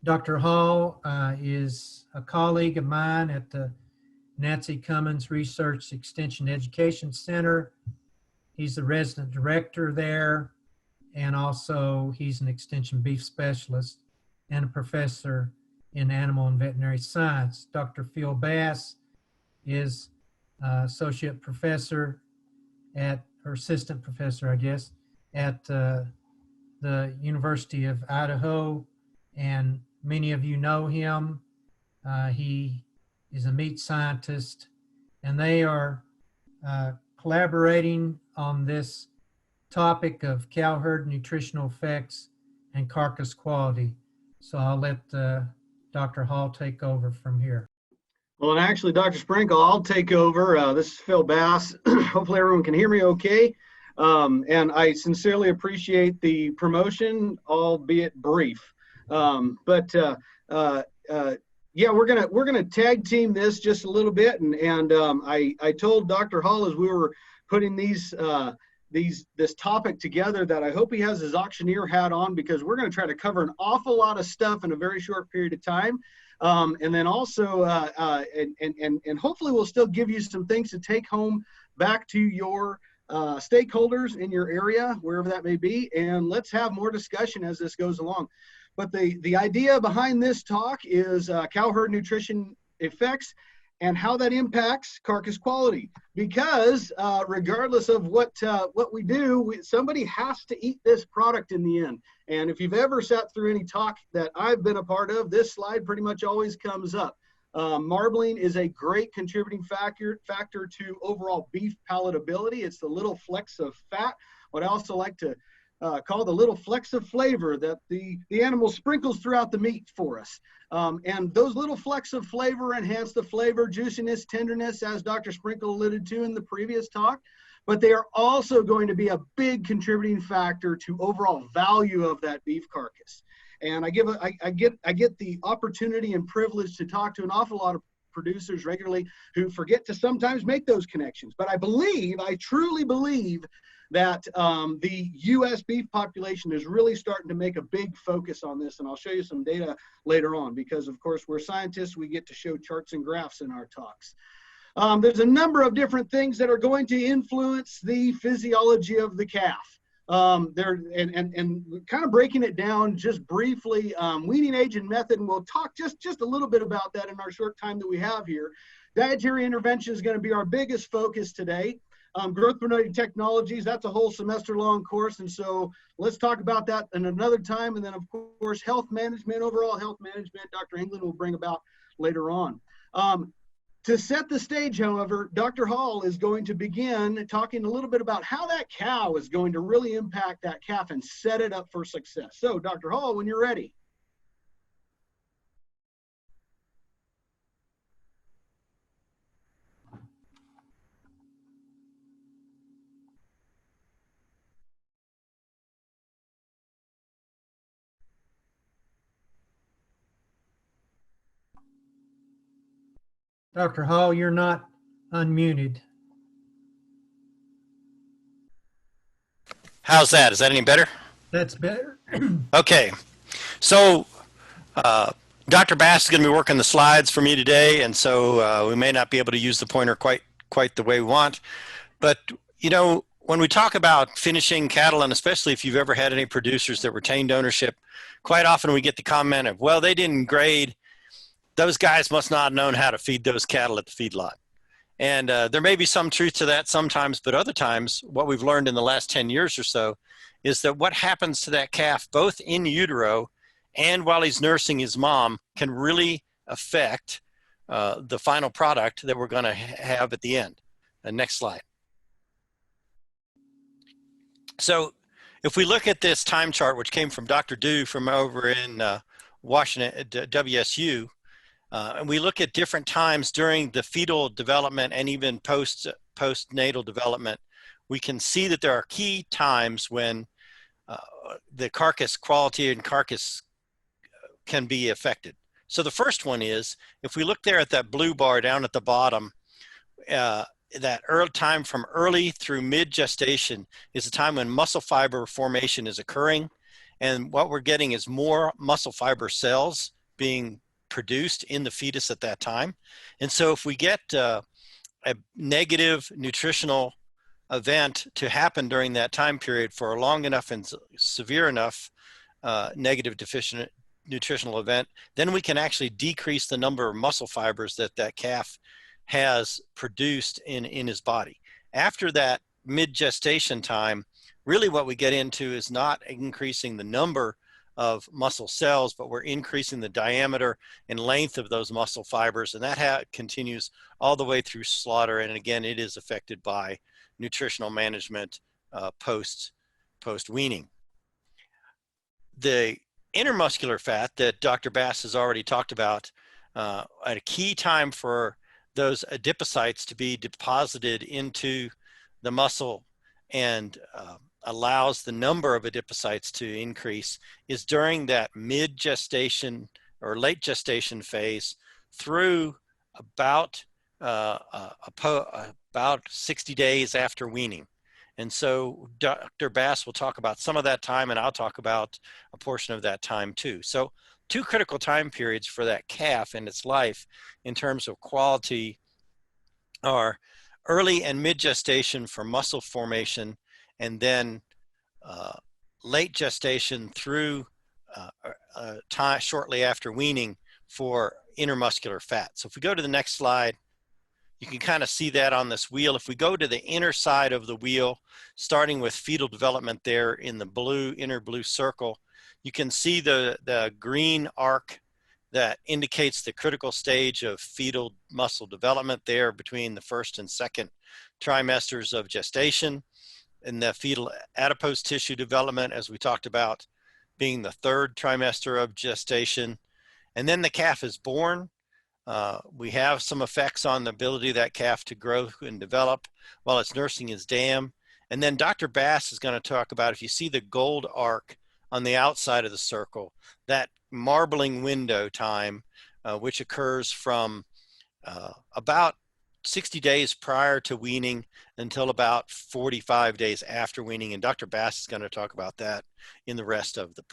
Dr. Hall is a colleague of mine at the Nancy Cummins Research Extension Education Center. He's the resident director there, and also he's an extension beef specialist and a professor in animal and veterinary science. Dr. Phil Bass is associate professor or assistant professor, I guess, at the University of Idaho, and many of you know him. He is a meat scientist, and they are collaborating on this topic of cow herd nutritional effects and carcass quality. So I'll let Dr. Hall take over from here. Well, and actually, Dr. Sprinkle, I'll take over. This is Phil Bass. Hopefully everyone can hear me okay. And I sincerely appreciate the promotion, albeit brief. Yeah, we're gonna tag team this just a little bit, and I told Dr. Hall as we were putting this topic together that I hope he has his auctioneer hat on, because we're going to try to cover an awful lot of stuff in a very short period of time. And then also, and hopefully we'll still give you some things to take home back to your stakeholders in your area, wherever that may be. And let's have more discussion as this goes along. But the idea behind this talk is cow herd nutrition effects and how that impacts carcass quality. Because regardless of what we do, somebody has to eat this product in the end. And if you've ever sat through any talk that I've been a part of, this slide pretty much always comes up. Marbling is a great contributing factor to overall beef palatability. It's the little flecks of fat, what I also like to call the little flecks of flavor that the animal sprinkles throughout the meat for us. And those little flecks of flavor enhance the flavor, juiciness, tenderness, as Dr. Sprinkle alluded to in the previous talk. But they are also going to be a big contributing factor to overall value of that beef carcass. And I get the opportunity and privilege to talk to an awful lot of producers regularly who forget to sometimes make those connections. But I truly believe that the U.S. beef population is really starting to make a big focus on this. And I'll show you some data later on, because of course we're scientists, we get to show charts and graphs in our talks. There's a number of different things that are going to influence the physiology of the calf. And kind of breaking it down just briefly, weaning age and method, and we'll talk just a little bit about that in our short time that we have here. Dietary intervention is going to be our biggest focus today. Growth promoting technologies, that's a whole semester long course, and so let's talk about that in another time. And then of course health management, overall health management, Dr. England will bring about later on. To set the stage, however, Dr. Hall is going to begin talking a little bit about how that cow is going to really impact that calf and set it up for success. So Dr. Hall, when you're ready. Dr. Hall, you're not unmuted. How's that? Is that any better? That's better. Okay. So Dr. Bass is going to be working the slides for me today, and so we may not be able to use the pointer quite the way we want. But, you know, when we talk about finishing cattle, and especially if you've ever had any producers that retained ownership, quite often we get the comment of, well, they didn't grade. Those guys must not have known how to feed those cattle at the feedlot. And there may be some truth to that sometimes, but other times what we've learned in the last 10 years or so is that what happens to that calf, both in utero and while he's nursing his mom, can really affect the final product that we're going to have at the end. Next slide. So if we look at this time chart, which came from Dr. Dew from over in Washington at WSU, and we look at different times during the fetal development and even postnatal development, we can see that there are key times when the carcass quality and carcass can be affected. So the first one is, if we look there at that blue bar down at the bottom, that early time from early through mid gestation is a time when muscle fiber formation is occurring, And what we're getting is more muscle fiber cells being produced in the fetus at that time. And so if we get a negative nutritional event to happen during that time period for a long enough and severe enough negative deficient nutritional event, then we can actually decrease the number of muscle fibers that that calf has produced in his body. After that mid-gestation time, really what we get into is not increasing the number of muscle cells, but we're increasing the diameter and length of those muscle fibers, and that continues all the way through slaughter. And again, it is affected by nutritional management post weaning. The intermuscular fat that Dr. Bass has already talked about, at a key time for those adipocytes to be deposited into the muscle and allows the number of adipocytes to increase, is during that mid-gestation or late gestation phase through about 60 days after weaning. And so Dr. Bass will talk about some of that time, and I'll talk about a portion of that time too. So two critical time periods for that calf and its life in terms of quality are early and mid gestation for muscle formation, and then late gestation through time shortly after weaning for intermuscular fat. So if we go to the next slide, you can kind of see that on this wheel. If we go to the inner side of the wheel, starting with fetal development there in the blue, inner blue circle, you can see the green arc that indicates the critical stage of fetal muscle development there between the first and second trimesters of gestation, and the fetal adipose tissue development, as we talked about, being the third trimester of gestation. And then the calf is born. We have some effects on the ability of that calf to grow and develop while it's nursing his dam. And then Dr. Bass is going to talk about, if you see the gold arc on the outside of the circle, that marbling window time, which occurs from about 60 days prior to weaning until about 45 days after weaning. And Dr. Bass is going to talk about that in the rest of the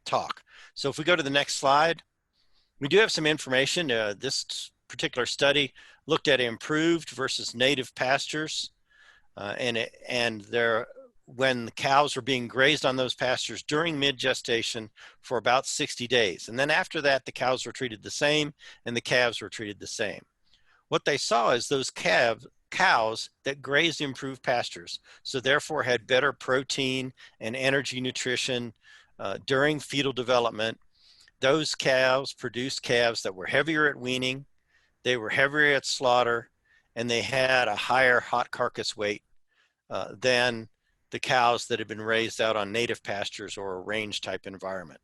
talk. So if we go to the next slide, we do have some information. This particular study looked at improved versus native pastures, when the cows were being grazed on those pastures during mid-gestation for about 60 days. And then after that, the cows were treated the same and the calves were treated the same. What they saw is those cows that grazed improved pastures, so therefore had better protein and energy nutrition during fetal development. Those cows produced calves that were heavier at weaning, they were heavier at slaughter, and they had a higher hot carcass weight than the cows that had been raised out on native pastures or a range type environment.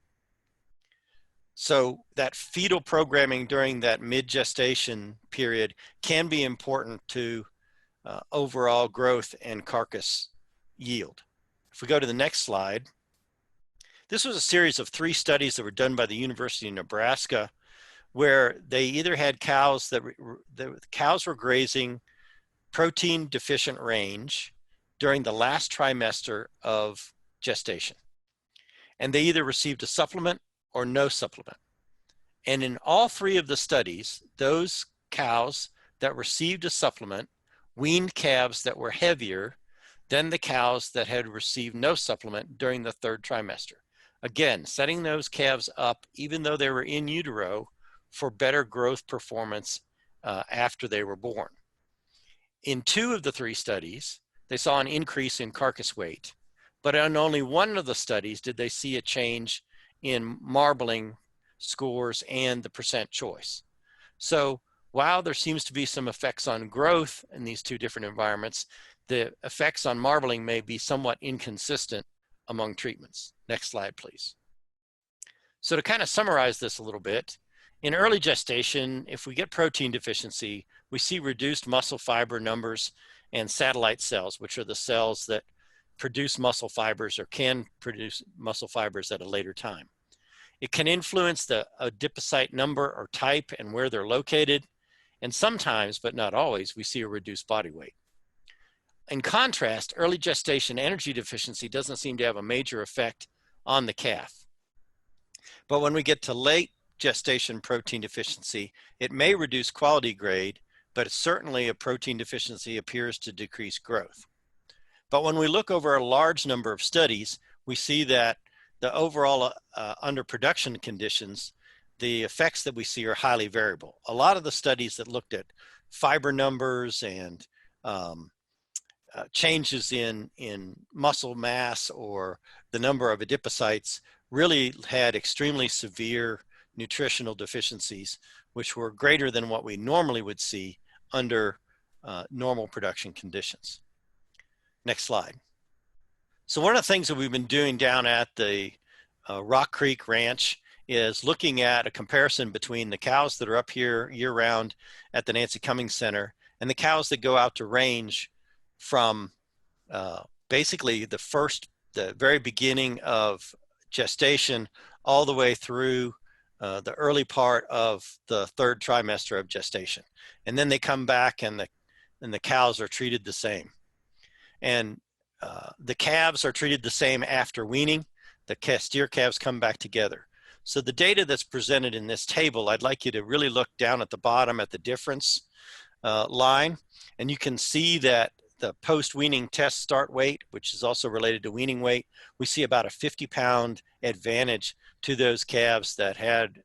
So that fetal programming during that mid-gestation period can be important to overall growth and carcass yield. If we go to the next slide, this was a series of 3 studies that were done by the University of Nebraska, where they either had cows the cows were grazing protein deficient range during the last trimester of gestation, and they either received a supplement or no supplement. And in all 3 of the studies, those cows that received a supplement weaned calves that were heavier than the cows that had received no supplement during the 3rd trimester. Again, setting those calves up, even though they were in utero, for better growth performance after they were born. In 2 of the 3 studies, they saw an increase in carcass weight, but in only 1 of the studies did they see a change in marbling scores and the percent choice. So while there seems to be some effects on growth in these 2 different environments, the effects on marbling may be somewhat inconsistent among treatments. Next slide, please. So to kind of summarize this a little bit, in early gestation, if we get protein deficiency, we see reduced muscle fiber numbers and satellite cells, which are the cells that produce muscle fibers or can produce muscle fibers at a later time. It can influence the adipocyte number or type and where they're located, and sometimes, but not always, we see a reduced body weight. In contrast, early gestation energy deficiency doesn't seem to have a major effect on the calf. But when we get to late gestation protein deficiency, it may reduce quality grade, but certainly a protein deficiency appears to decrease growth. But when we look over a large number of studies, we see that the overall underproduction conditions, the effects that we see are highly variable. A lot of the studies that looked at fiber numbers and changes in muscle mass or the number of adipocytes really had extremely severe nutritional deficiencies, which were greater than what we normally would see under normal production conditions. Next slide. So one of the things that we've been doing down at the Rock Creek Ranch is looking at a comparison between the cows that are up here year-round at the Nancy Cummings Center and the cows that go out to range from basically the very beginning of gestation all the way through the early part of the third trimester of gestation. And then they come back and the cows are treated the same. And the calves are treated the same after weaning. The steer calves come back together. So the data that's presented in this table, I'd like you to really look down at the bottom at the difference line, and you can see that the post-weaning test start weight, which is also related to weaning weight, we see about a 50-pound advantage to those calves that had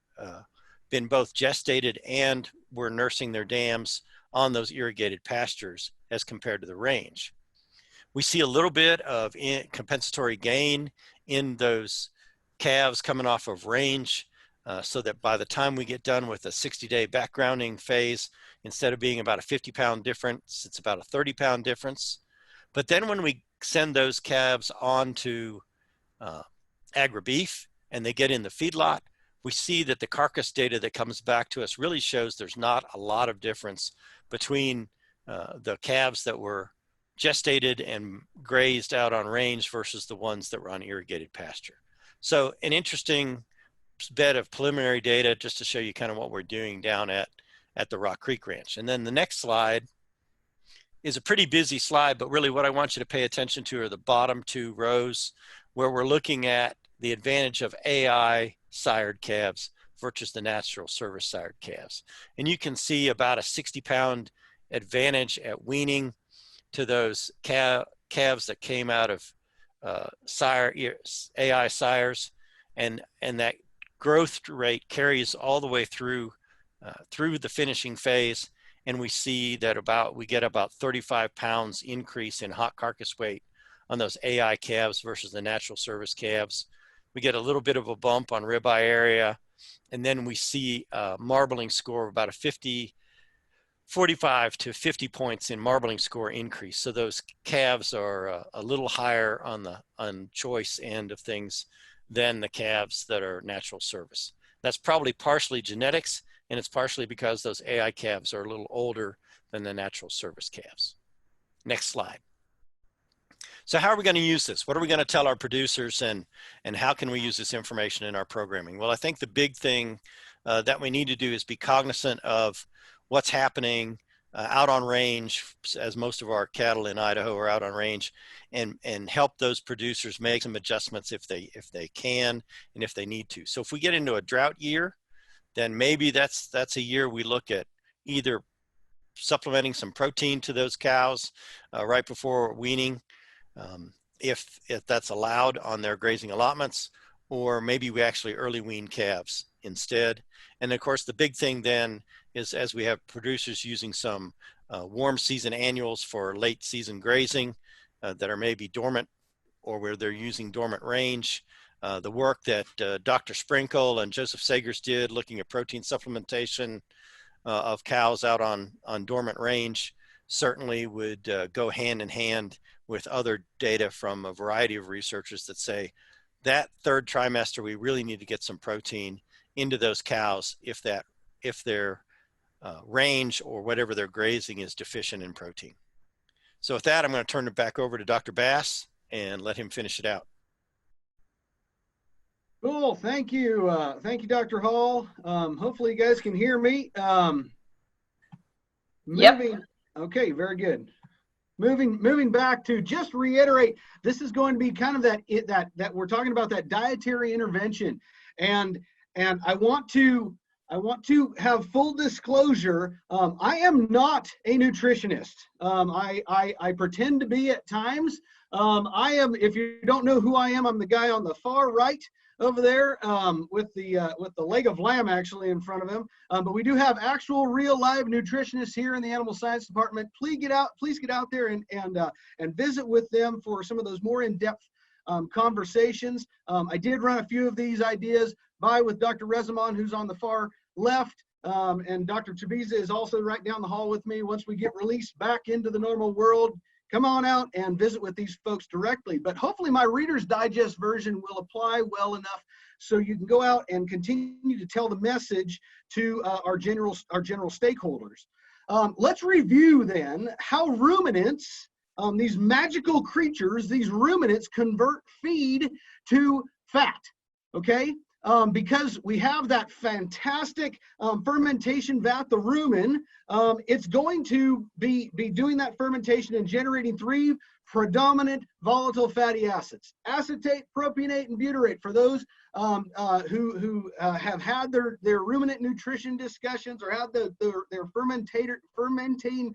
been both gestated and were nursing their dams on those irrigated pastures as compared to the range. We see a little bit of compensatory gain in those calves coming off of range, so that by the time we get done with a 60-day backgrounding phase, instead of being about a 50-pound difference, it's about a 30-pound difference. But then when we send those calves on to agri-beef and they get in the feedlot, we see that the carcass data that comes back to us really shows there's not a lot of difference between the calves that were gestated and grazed out on range versus the ones that were on irrigated pasture. So an interesting bed of preliminary data just to show you kind of what we're doing down at the Rock Creek Ranch. And then the next slide is a pretty busy slide, but really what I want you to pay attention to are the bottom two rows where we're looking at the advantage of AI sired calves versus the natural service sired calves. And you can see about a 60-pound advantage at weaning to those calves that came out of AI sires, and that growth rate carries all the way through the finishing phase, and we see that we get about 35 pounds increase in hot carcass weight on those AI calves versus the natural service calves. We get a little bit of a bump on ribeye area, and then we see a marbling score of about a 45 to 50 points in marbling score increase. So those calves are a little higher on choice end of things than the calves that are natural service. That's probably partially genetics, and it's partially because those AI calves are a little older than the natural service calves. Next slide. So how are we going to use this? What are we going to tell our producers, and how can we use this information in our programming? Well, I think the big thing that we need to do is be cognizant of what's happening out on range, as most of our cattle in Idaho are out on range, and help those producers make some adjustments if they can and if they need to. So if we get into a drought year, then maybe that's a year we look at either supplementing some protein to those cows right before weaning, if that's allowed on their grazing allotments, or maybe we actually early wean calves instead. And of course, the big thing then is, as we have producers using some warm season annuals for late season grazing that are maybe dormant, or where they're using dormant range, the work that Dr. Sprinkle and Joseph Sagers did looking at protein supplementation of cows out on dormant range certainly would go hand in hand with other data from a variety of researchers that say that third trimester we really need to get some protein into those cows if their range or whatever they're grazing is deficient in protein. So with that, I'm going to turn it back over to Dr. Bass and let him finish it out. Cool. Thank you. Thank you, Dr. Hall. Hopefully you guys can hear me. Yep. Okay, very good. moving back to just reiterate, this is going to be kind of that we're talking about that dietary intervention, and I want to have full disclosure. I am not a nutritionist. I pretend to be at times. I am, if you don't know who I am, I'm the guy on the far right over there with the leg of lamb actually in front of him. But we do have actual real live nutritionists here in the animal science department. Please get out there and visit with them for some of those more in-depth conversations. I did run a few of these ideas by with Dr. Rezamon, who's on the far left, and Dr. Chibiza is also right down the hall with me. Once we get released back into the normal world, come on out and visit with these folks directly. But hopefully my Reader's Digest version will apply well enough so you can go out and continue to tell the message to our general stakeholders. Let's review then how ruminants, these magical creatures, these ruminants convert feed to fat, okay? Because we have that fantastic fermentation vat, the rumen, it's going to be doing that fermentation and generating 3 predominant volatile fatty acids: acetate, propionate, and butyrate. For those who have had their ruminant nutrition discussions or have their fermenting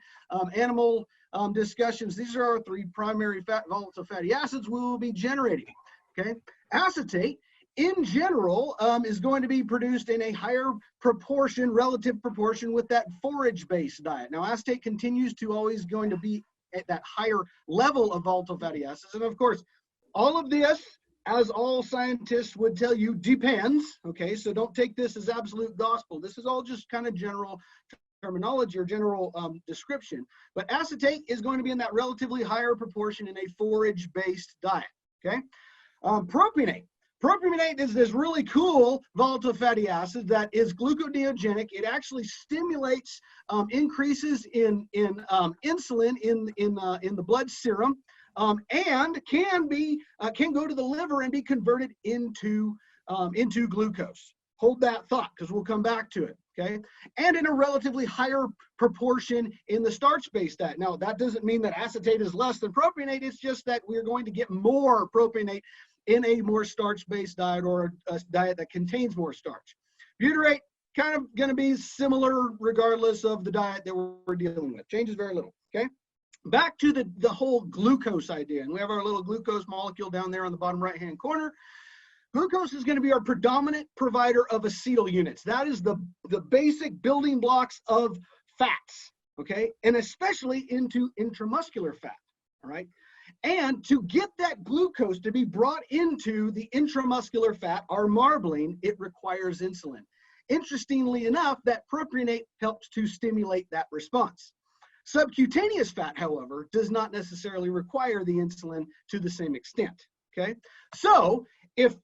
animal discussions, these are our 3 primary volatile fatty acids we will be generating. Okay, acetate in general is going to be produced in a higher proportion, relative proportion, with that forage-based diet. Now, acetate continues to always going to be at that higher level of volatile fatty acids. And of course, all of this, as all scientists would tell you, depends. Okay, so don't take this as absolute gospel. This is all just kind of general terminology or general description. But acetate is going to be in that relatively higher proportion in a forage-based diet. Okay, propionate. Propionate is this really cool volatile fatty acid that is gluconeogenic. It actually stimulates increases in insulin in the blood serum, and can go to the liver and be converted into glucose. Hold that thought, because we'll come back to it. Okay, and in a relatively higher proportion in the starch-based diet. Now, that doesn't mean that acetate is less than propionate. It's just that we're going to get more propionate in a more starch-based diet, or a diet that contains more starch. Butyrate, kind of going to be similar regardless of the diet that we're dealing with. Changes very little, okay? Back to the whole glucose idea, and we have our little glucose molecule down there on the bottom right-hand corner. Glucose is going to be our predominant provider of acetyl units. That is the basic building blocks of fats, okay? And especially into intramuscular fat, all right? And to get that glucose to be brought into the intramuscular fat, our marbling, it requires insulin. Interestingly enough, that propionate helps to stimulate that response. Subcutaneous fat, however, does not necessarily require the insulin to the same extent, okay? So if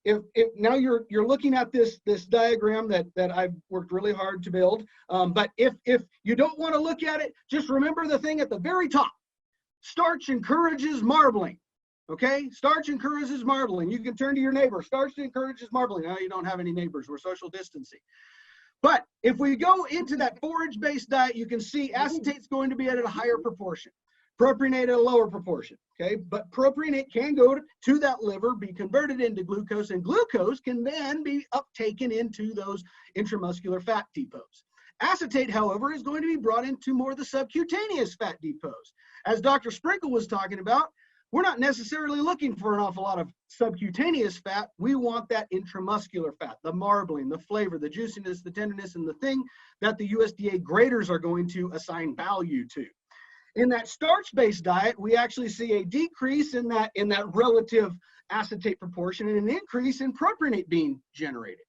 now you're looking at this diagram that I've worked really hard to build, but if you don't want to look at it, just remember the thing at the very top. Starch encourages marbling, okay? Starch encourages marbling. You can turn to your neighbor. Starch encourages marbling. Now, you don't have any neighbors. We're social distancing. But if we go into that forage-based diet, you can see acetate's going to be at a higher proportion, propionate at a lower proportion, okay? But propionate can go to that liver, be converted into glucose, and glucose can then be uptaken into those intramuscular fat depots. Acetate, however, is going to be brought into more of the subcutaneous fat depots. As Dr. Sprinkle was talking about, we're not necessarily looking for an awful lot of subcutaneous fat. We want that intramuscular fat, the marbling, the flavor, the juiciness, the tenderness, and the thing that the USDA graders are going to assign value to. In that starch-based diet, we actually see a decrease in that relative acetate proportion and an increase in propionate being generated.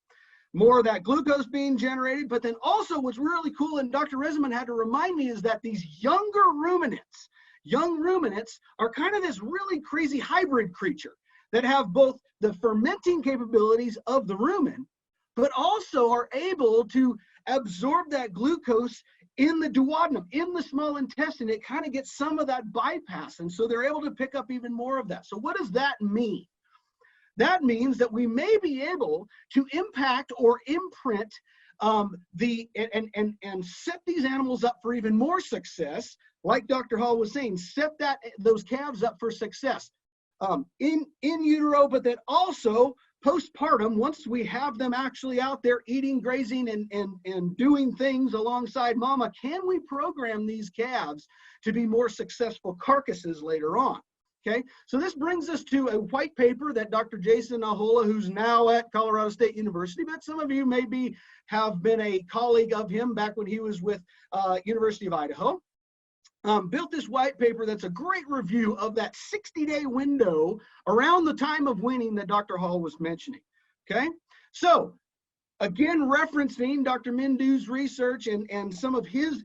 More of that glucose being generated, but then also what's really cool, and Dr. Rezamon had to remind me, is that these young ruminants are kind of this really crazy hybrid creature that have both the fermenting capabilities of the rumen, but also are able to absorb that glucose in the duodenum, in the small intestine. It kind of gets some of that bypass, and so they're able to pick up even more of that. So what does that mean? That means that we may be able to impact or imprint and set these animals up for even more success. Like Dr. Hall was saying, set those calves up for success in utero, but then also postpartum. Once we have them actually out there eating, grazing, and doing things alongside mama, can we program these calves to be more successful carcasses later on? Okay, so this brings us to a white paper that Dr. Jason Ahola, who's now at Colorado State University, but some of you maybe have been a colleague of him back when he was with University of Idaho, built this white paper that's a great review of that 60-day window around the time of weaning that Dr. Hall was mentioning. Okay, so again, referencing Dr. Mindu's research and some of his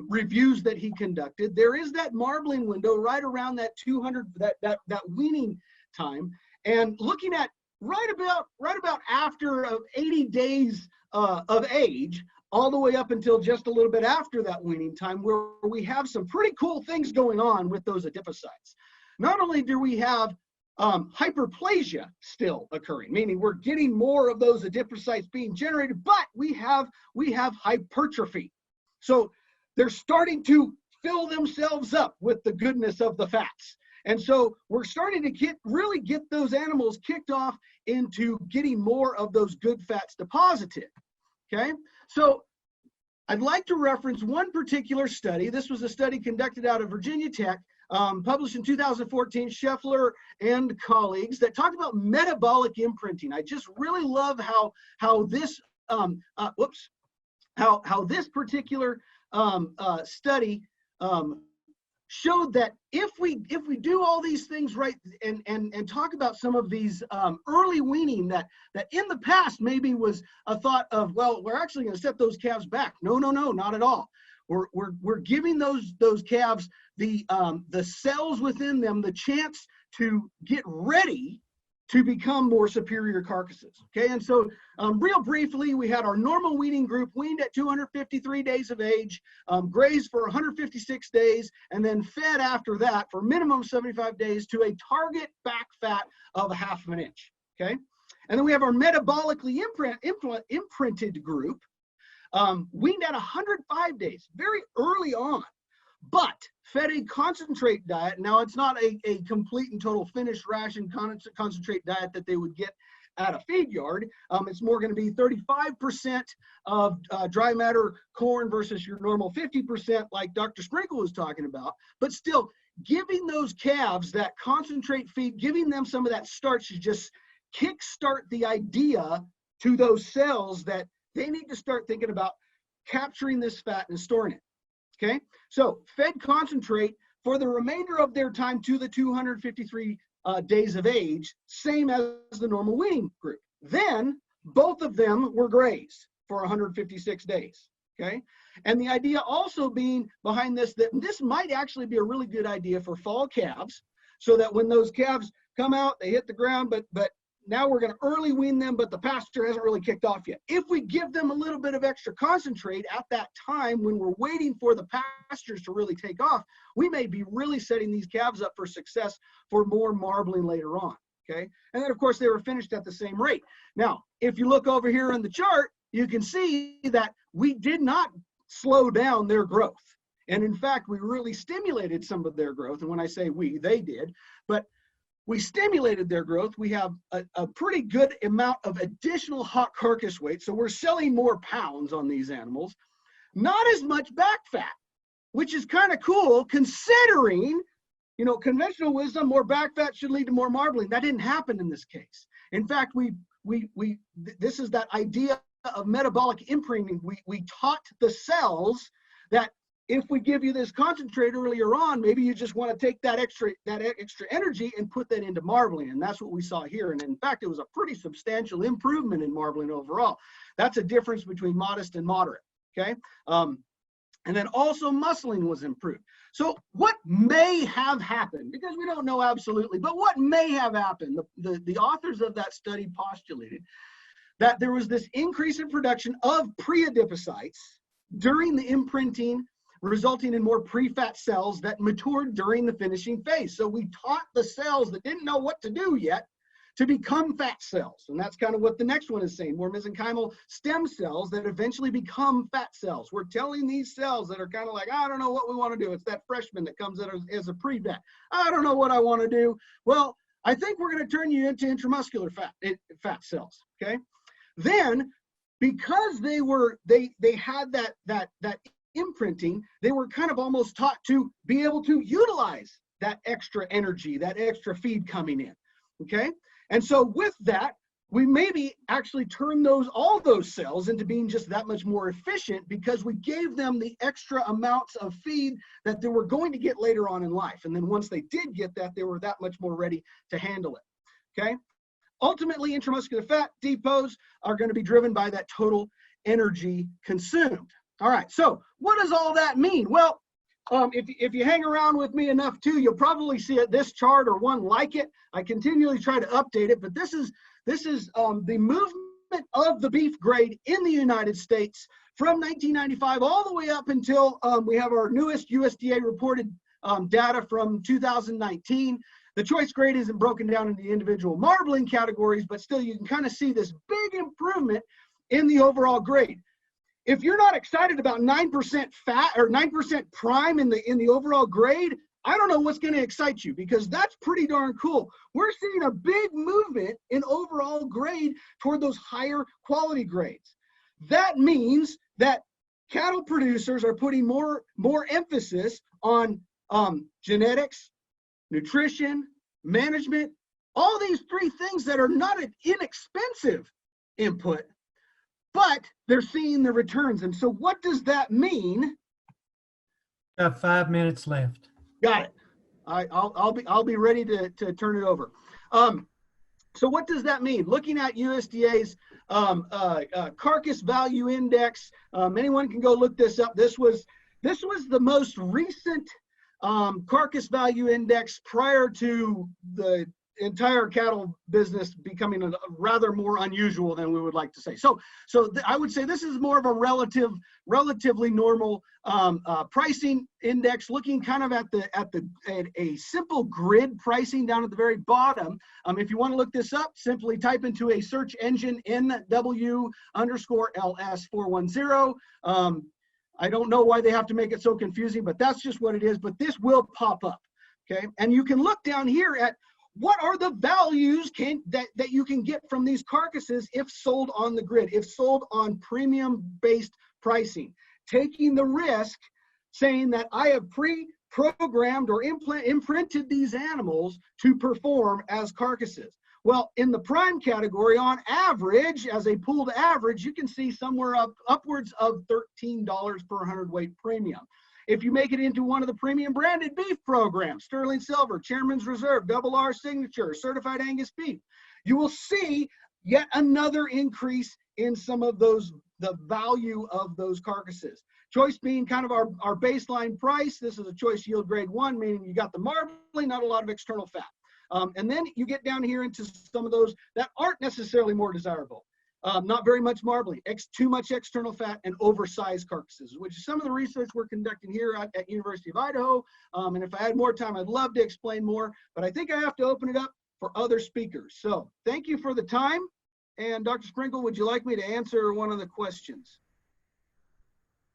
reviews that he conducted, there is that marbling window right around that 200, that weaning time, and looking at right about after 80 days of age, all the way up until just a little bit after that weaning time, where we have some pretty cool things going on with those adipocytes. Not only do we have hyperplasia still occurring, meaning we're getting more of those adipocytes being generated, but we have hypertrophy. So they're starting to fill themselves up with the goodness of the fats. And so we're starting to really get those animals kicked off into getting more of those good fats deposited. Okay, so I'd like to reference one particular study. This was a study conducted out of Virginia Tech, published in 2014, Scheffler and colleagues, that talked about metabolic imprinting. I just really love how this this particular study showed that if we do all these things right and talk about some of these early weaning that in the past maybe was a thought of, well, we're actually going to set those calves back. No, not at all. We're giving those calves the cells within them the chance to get ready to become more superior carcasses. Okay, and so real briefly, we had our normal weaning group weaned at 253 days of age, grazed for 156 days, and then fed after that for minimum 75 days to a target back fat of 1/2 inch. Okay, and then we have our metabolically imprinted group, weaned at 105 days, very early on, but fed a concentrate diet. Now, it's not a complete and total finished ration concentrate diet that they would get at a feed yard. It's more going to be 35% of dry matter corn versus your normal 50% like Dr. Sprinkle was talking about. But still, giving those calves that concentrate feed, giving them some of that starch to just kickstart the idea to those cells that they need to start thinking about capturing this fat and storing it. Okay, so fed concentrate for the remainder of their time to the 253 days of age, same as the normal weaning group. Then both of them were grazed for 156 days. Okay, and the idea also being behind this, that this might actually be a really good idea for fall calves, so that when those calves come out, they hit the ground, but now we're going to early wean them, but the pasture hasn't really kicked off yet. If we give them a little bit of extra concentrate at that time when we're waiting for the pastures to really take off, we may be really setting these calves up for success for more marbling later on. Okay, and then of course they were finished at the same rate. Now, if you look over here in the chart, you can see that we did not slow down their growth. And in fact, we really stimulated some of their growth. And when I say we, they did, but we stimulated their growth. We have a pretty good amount of additional hot carcass weight. So we're selling more pounds on these animals, not as much back fat, which is kind of cool considering, you know, conventional wisdom, more back fat should lead to more marbling. That didn't happen in this case. In fact, this is that idea of metabolic imprinting. We taught the cells that if we give you this concentrate earlier on, maybe you just want to take that extra energy and put that into marbling. And that's what we saw here. And in fact, it was a pretty substantial improvement in marbling overall. That's a difference between modest and moderate. Okay. And then also muscling was improved. So what may have happened, because we don't know absolutely, but what may have happened, the authors of that study postulated that there was this increase in production of pre-adipocytes during the imprinting, resulting in more pre-fat cells that matured during the finishing phase. So we taught the cells that didn't know what to do yet to become fat cells. And that's kind of what the next one is saying, more mesenchymal stem cells that eventually become fat cells. We're telling these cells that are kind of like, I don't know what we want to do. It's that freshman that comes in as a pre-vet. I don't know what I want to do. Well, I think we're going to turn you into intramuscular fat cells, okay? Then, because they had that imprinting, they were kind of almost taught to be able to utilize that extra energy, that extra feed coming in, okay? And so with that, we maybe actually turn all those cells into being just that much more efficient because we gave them the extra amounts of feed that they were going to get later on in life. And then once they did get that, they were that much more ready to handle it, okay? Ultimately, intramuscular fat depots are going to be driven by that total energy consumed. All right, so what does all that mean? Well, if you hang around with me enough too, you'll probably see this chart or one like it. I continually try to update it, but this is the movement of the beef grade in the United States from 1995 all the way up until we have our newest USDA reported data from 2019. The choice grade isn't broken down into individual marbling categories, but still you can kind of see this big improvement in the overall grade. If you're not excited about 9% fat or 9% prime in the overall grade, I don't know what's going to excite you, because that's pretty darn cool. We're seeing a big movement in overall grade toward those higher quality grades. That means that cattle producers are putting more emphasis on genetics, nutrition, management, all these three things that are not an inexpensive input, but they're seeing the returns. And so what does that mean? Got 5 minutes left. Got it. I'll be ready to turn it over. So what does that mean? Looking at USDA's Carcass Value Index, anyone can go look this up. This was the most recent Carcass Value Index prior to the entire cattle business becoming a rather more unusual than we would like to say. So I would say this is more of a relatively normal pricing index, looking kind of at a simple grid pricing down at the very bottom. If you want to look this up, simply type into a search engine NW_LS410. I don't know why they have to make it so confusing, but that's just what it is. But this will pop up, okay? And you can look down here at what are the values that you can get from these carcasses if sold on the grid, if sold on premium-based pricing, taking the risk, saying that I have pre-programmed or imprinted these animals to perform as carcasses. Well, in the prime category, on average, as a pooled average, you can see somewhere upwards of $13 per hundredweight premium. If you make it into one of the premium branded beef programs, Sterling Silver, Chairman's Reserve, Double R Signature, Certified Angus Beef, you will see yet another increase in some of the value of those carcasses. Choice being kind of our baseline price. This is a choice yield grade 1, meaning you got the marbling, not a lot of external fat. And then you get down here into some of those that aren't necessarily more desirable. Not very much marbling, too much external fat, and oversized carcasses, which is some of the research we're conducting here at University of Idaho. And if I had more time, I'd love to explain more, but I think I have to open it up for other speakers. So thank you for the time. And Dr. Sprinkle, would you like me to answer one of the questions?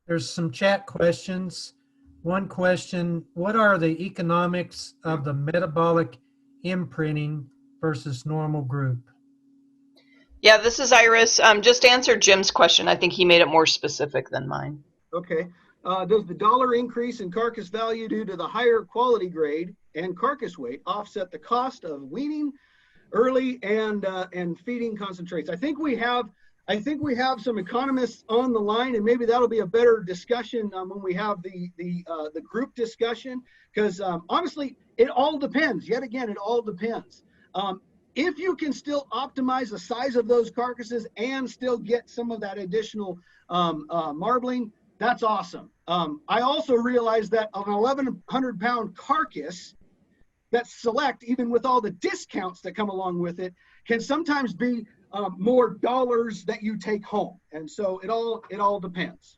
There's some chat questions. One question, what are the economics of the metabolic imprinting versus normal group? Yeah, this is Iris. Just answer Jim's question. I think he made it more specific than mine. Okay. Does the dollar increase in carcass value due to the higher quality grade and carcass weight offset the cost of weaning early and feeding concentrates? I think we have some economists on the line, and maybe that'll be a better discussion when we have the group discussion, because honestly, it all depends. Yet again, it all depends. If you can still optimize the size of those carcasses and still get some of that additional marbling, that's awesome. I also realized that an 1,100-pound carcass that's select, even with all the discounts that come along with it, can sometimes be more dollars that you take home. And so it all depends.